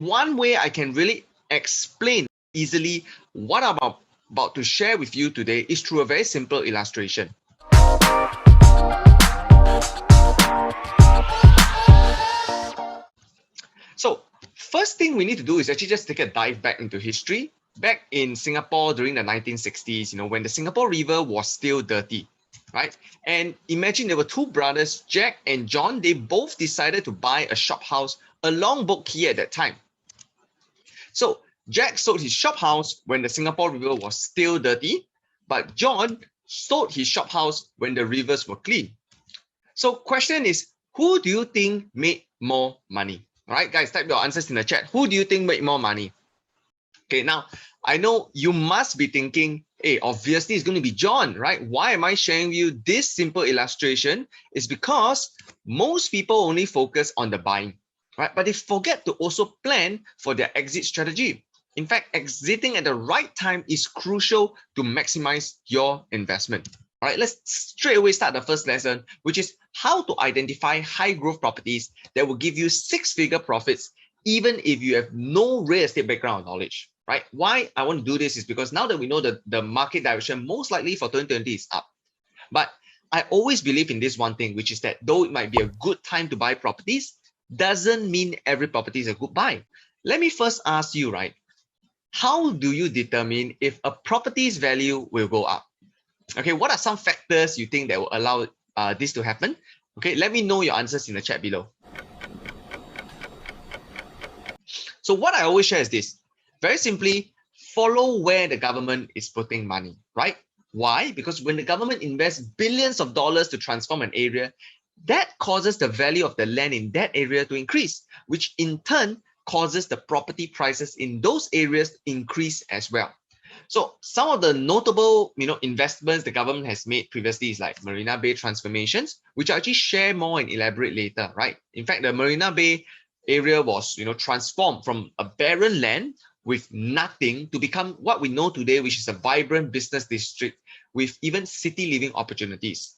one way I can really explain easily what I'm about to share with you today is through a very simple illustration. So first thing we need to do is actually just take a dive back into history. Back in Singapore during the 1960s, when the Singapore River was still dirty, right? And imagine there were two brothers, Jack and John. They both decided to buy a shop house along Boat Quay at that time. So Jack sold his shop house when the Singapore River was still dirty, but John sold his shop house when the rivers were clean. So question is, who do you think made more money? All right, guys, type your answers in the chat. Who do you think made more money? Okay, now I know you must be thinking, hey, obviously it's going to be John, right? Why am I sharing with you this simple illustration? It's because most people only focus on the buying, right? But they forget to also plan for their exit strategy. In fact, exiting at the right time is crucial to maximize your investment. All right, let's straight away start the first lesson, which is how to identify high growth properties that will give you six-figure profits, even if you have no real estate background knowledge, right? Why I want to do this is because now that we know that the market direction most likely for 2020 is up. But I always believe in this one thing, which is that though it might be a good time to buy properties, doesn't mean every property is a good buy. Let me first ask you, right? How do you determine if a property's value will go up? Okay, what are some factors you think that will allow this to happen? Okay, let me know your answers in the chat below. So what I always share is this. Very simply, follow where the government is putting money, right? Why? Because when the government invests billions of dollars to transform an area, that causes the value of the land in that area to increase, which in turn causes the property prices in those areas to increase as well. So some of the notable, investments the government has made previously is like Marina Bay transformations, which I'll actually share more and elaborate later, right? In fact, the Marina Bay area was, transformed from a barren land with nothing to become what we know today, which is a vibrant business district with even city living opportunities.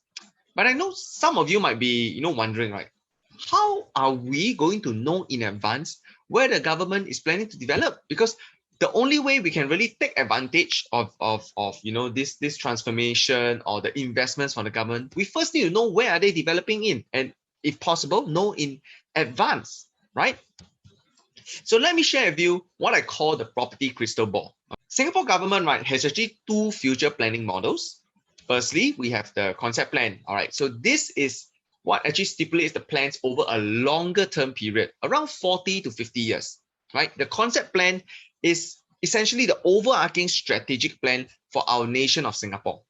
But I know some of you might be, wondering, right? How are we going to know in advance where the government is planning to develop? Because the only way we can really take advantage of this transformation or the investments from the government, we first need to know where are they developing in, and if possible, know in advance, right? So let me share with you what I call the property crystal ball. Singapore government, right, has actually two future planning models. Firstly, we have the concept plan. All right, so this is what actually stipulates the plans over a longer term period, around 40 to 50 years, right? The concept plan is essentially the overarching strategic plan for our nation of Singapore.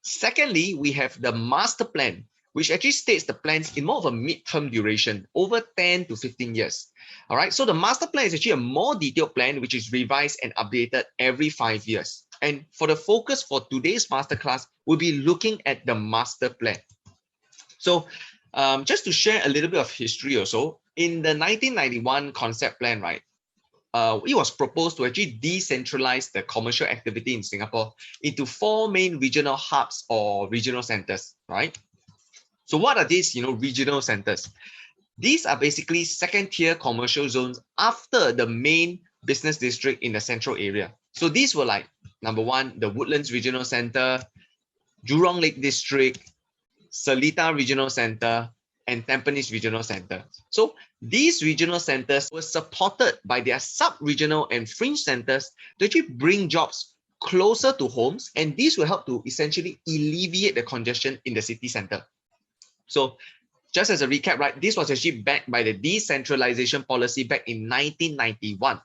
Secondly, we have the master plan, which actually states the plans in more of a mid-term duration, over 10 to 15 years. All right, so the master plan is actually a more detailed plan, which is revised and updated every 5 years. And for the focus for today's masterclass, we'll be looking at the master plan. So just to share a little bit of history also, in the 1991 concept plan, right, it was proposed to actually decentralize the commercial activity in Singapore into 4 main regional hubs or regional centers, right? So what are these, regional centers? These are basically second-tier commercial zones after the main business district in the central area. So these were like, number one, the Woodlands Regional Center, Jurong Lake District, Seletar Regional Center, and Tampines Regional Center. So these regional centers were supported by their sub-regional and fringe centers to actually bring jobs closer to homes, and these will help to essentially alleviate the congestion in the city center. So just as a recap, right, this was actually backed by the decentralization policy back in 1991.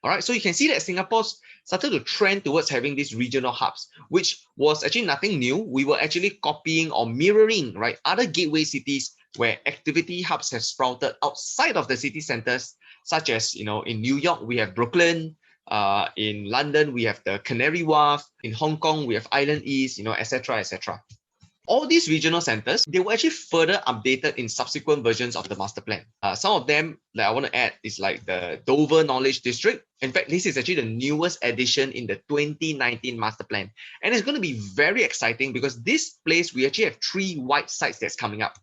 All right, so you can see that Singapore started to trend towards having these regional hubs, which was actually nothing new. We were actually copying or mirroring, right, other gateway cities where activity hubs have sprouted outside of the city centers, such as, in New York, we have Brooklyn, in London, we have the Canary Wharf, in Hong Kong, we have Island East, etc., etc. All these regional centers, they were actually further updated in subsequent versions of the master plan. Some of them that I want to add is like the Dover Knowledge District. In fact, this is actually the newest addition in the 2019 master plan. And it's going to be very exciting because this place, we actually have 3 white sites that's coming up.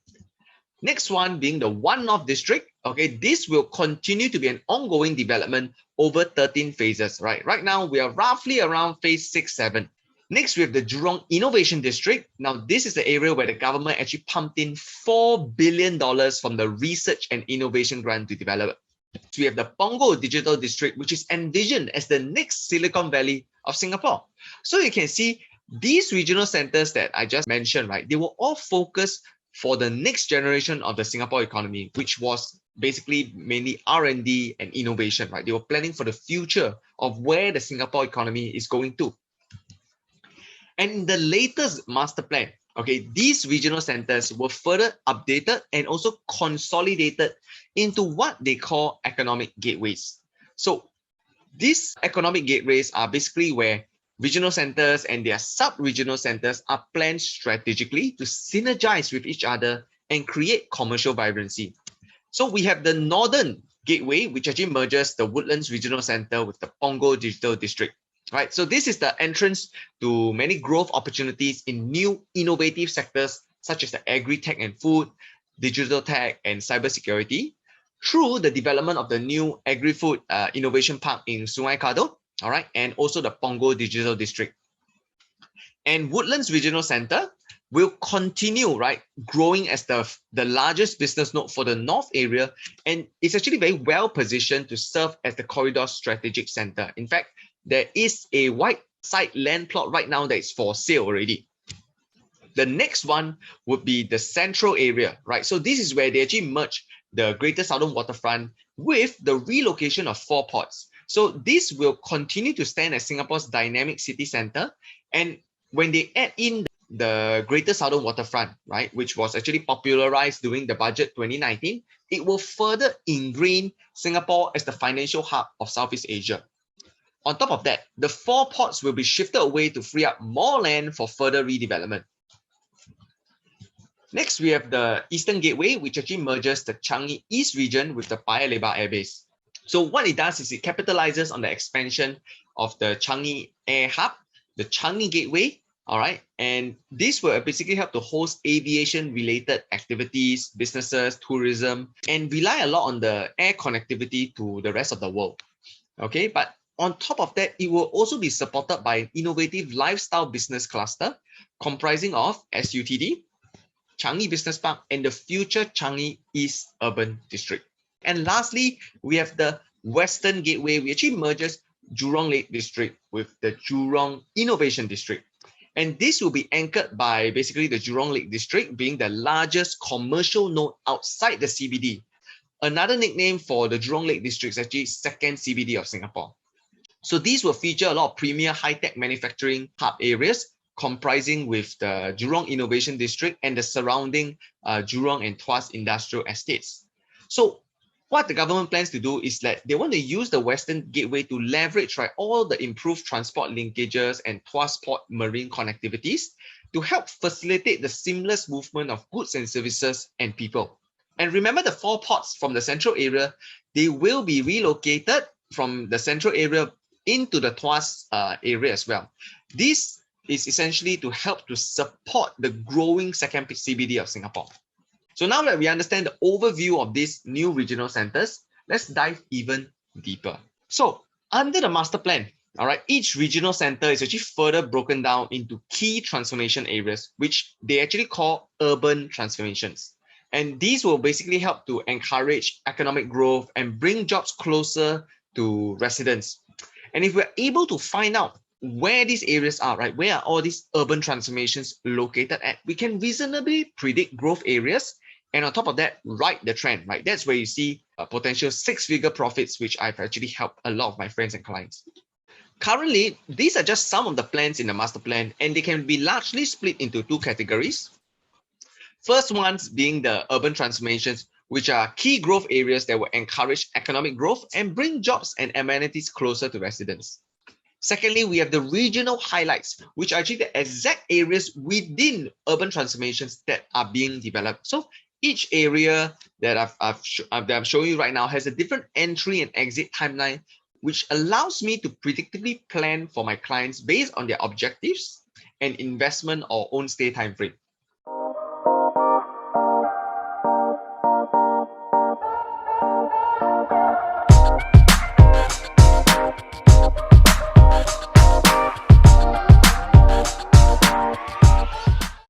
Next one being the One North District. Okay, this will continue to be an ongoing development over 13 phases, right? Right now, we are roughly around phase 6, 7. Next, we have the Jurong Innovation District. Now, this is the area where the government actually pumped in $4 billion from the research and innovation grant to develop it. So we have the Punggol Digital District, which is envisioned as the next Silicon Valley of Singapore. So you can see these regional centers that I just mentioned, right? They were all focused for the next generation of the Singapore economy, which was basically mainly R&D and innovation, right? They were planning for the future of where the Singapore economy is going to. And in the latest master plan, okay, these regional centers were further updated and also consolidated into what they call economic gateways. So these economic gateways are basically where regional centers and their sub-regional centers are planned strategically to synergize with each other and create commercial vibrancy. So we have the Northern Gateway, which actually merges the Woodlands Regional Center with the Punggol Digital District. Right, so this is the entrance to many growth opportunities in new innovative sectors such as the agri-tech and food, digital tech, and cybersecurity through the development of the new agri-food innovation park in Sungai Kado, all right, and also the Punggol Digital District. And Woodlands Regional Center will continue, right, growing as the largest business node for the North area, and it's actually very well positioned to serve as the corridor strategic center. In fact, there is a white side land plot right now that is for sale already. The next one would be the central area, right? So this is where they actually merge the Greater Southern Waterfront with the relocation of 4 ports. So this will continue to stand as Singapore's dynamic city center. And when they add in the Greater Southern Waterfront, right, which was actually popularized during the budget 2019, it will further ingrain Singapore as the financial hub of Southeast Asia. On top of that, the 4 ports will be shifted away to free up more land for further redevelopment. Next, we have the Eastern Gateway, which actually merges the Changi East region with the Paya Lebar Air Base. So what it does is it capitalizes on the expansion of the Changi Air Hub, the Changi Gateway, all right? And this will basically help to host aviation-related activities, businesses, tourism, and rely a lot on the air connectivity to the rest of the world, okay? But on top of that, it will also be supported by an innovative lifestyle business cluster comprising of SUTD, Changi Business Park, and the future Changi East Urban District. And lastly, we have the Western Gateway, which actually merges Jurong Lake District with the Jurong Innovation District. And this will be anchored by basically the Jurong Lake District being the largest commercial node outside the CBD. Another nickname for the Jurong Lake District is actually second CBD of Singapore. So these will feature a lot of premier high-tech manufacturing hub areas comprising with the Jurong Innovation District and the surrounding Jurong and Tuas industrial estates. So what the government plans to do is that they want to use the Western Gateway to leverage, right, all the improved transport linkages and Tuas Port marine connectivities to help facilitate the seamless movement of goods and services and people. And remember the 4 ports from the central area, they will be relocated from the central area into the Tuas area as well. This is essentially to help to support the growing second CBD of Singapore. So now that we understand the overview of these new regional centers, let's dive even deeper. So under the master plan, all right, each regional center is actually further broken down into key transformation areas, which they actually call urban transformations. And these will basically help to encourage economic growth and bring jobs closer to residents. And if we're able to find out where these areas are, right, where are all these urban transformations located at, we can reasonably predict growth areas. And on top of that, write the trend, right? That's where you see potential 6-figure profits, which I've actually helped a lot of my friends and clients. Currently, these are just some of the plans in the master plan, and they can be largely split into 2 categories. First ones being the urban transformations, which are key growth areas that will encourage economic growth and bring jobs and amenities closer to residents. Secondly, we have the regional highlights, which are actually the exact areas within urban transformations that are being developed. So each area that I'm showing you right now has a different entry and exit timeline, which allows me to predictably plan for my clients based on their objectives and investment or own stay time frame.